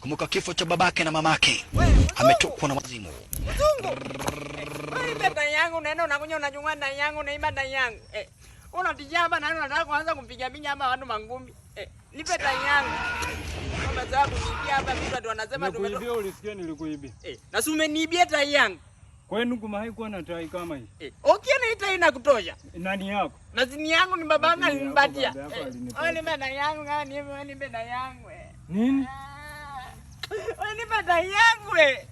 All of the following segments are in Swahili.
Kumbuka kifo cha babake na mamake. Ametokwa na wazimu. Dada yangu neno unakuja unachungua dada yangu na dada yangu. Unatijaba na unataka kuanza kumpiga minyama watu mangumi. Nipe dada yangu. Kama sababu niibia hapa mtu ndo anasema tumekuibia. Ulisikia nilikuibia? Na si umeniibia dada yangu. Kwenu kumahai kuwa na tai kama hii. Okay na itai na kutosha. Nani yako? Na zini yangu ni babanga alinipatia. Wewe ni dada yangu kama ni wewe ni dada yangu. Nini? Wewe ni dada yangu wewe.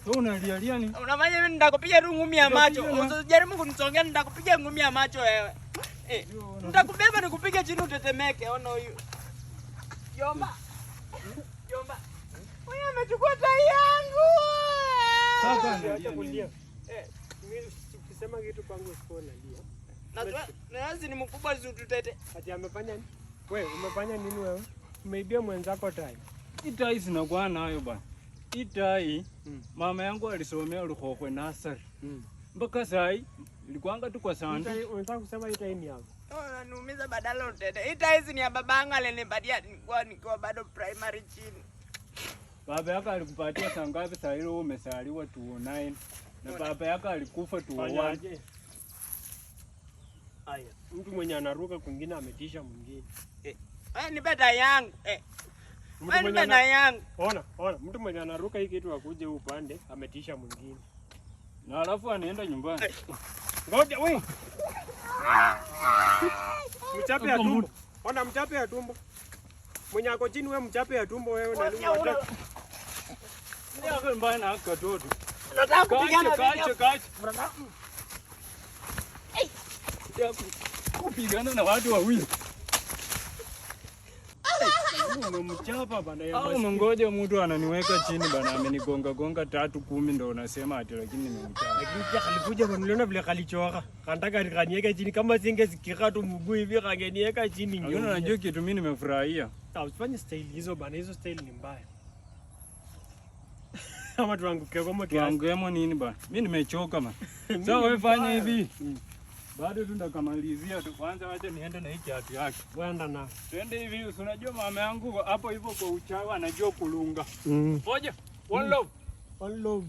Wewe unalia nini? Unafanya mimi nitakupiga tu ngumi ya macho. Usijaribu kunisongea nitakupiga ngumi ya macho wewe. Nitakubeba nikupige chini utetemeke. Ona huyu. Jomba. Jomba. Wewe amechukua tai yangu. Sasa acha kulia. Mimi ukisema kitu kwangu usipone ndio. Na wazi ni mkubwa zitutete. Ati amefanya nini? Wewe umefanya nini wewe? Umeibia mwenzako tai. Itai sinakuwa nayo bwana. Itai mama yangu alisomea Rukhokwe nursery. Mpaka sai ilikuanga tu kwa sandi. Itai unataka kusema itai ni yako? Unaniumiza badala utete. Itai hizi ni ya babangu alinipatia nikiwa bado primary chini. Baba yako alikupatia saa ngapi saa ile umesaliwa 2009 na baba yako alikufa 2001. Aya, mtu mwenye anaruka kwingine ametisha mwingine. Wewe ni beta yangu. Wewe ni beta yangu. Ona, mtu mwenye anaruka hii kitu akuje upande ametisha mwingine. Na alafu anaenda nyumbani. Ngoja wewe. Mchape ya tumbo. Ona mchape ya tumbo. Mwenye ako chini wewe mchape ya tumbo wewe na nini unataka? Ndio kwa mbaya na katoto. Nataka kupigana kache. Kupigana na watu wawili. Unamchapa bana ya basi. Ngoja mtu ananiweka chini bana amenigonga 3-10 ndo unasema ati lakini nimemchapa. Lakini pia alikuja kuniona vile kalichoka. Kanataka kaniweka chini kama singesikika tu mguu hivi kangeniweka chini ngine. Unajua kitu mimi nimefurahia. Usifanye style hizo bana, hizo style ni mbaya. Kama tuanguke kama kiasi. Tuangemo nini bana? Mimi nimechoka man. Sasa wewe fanya hivi. Bado tu ndakamalizia tu kwanza wacha niende na hii kiatu yake. Wenda na. Twende hivi, unajua mama yangu hapo hivyo kwa uchawi anajua kulunga. Ngoja. One love. One love.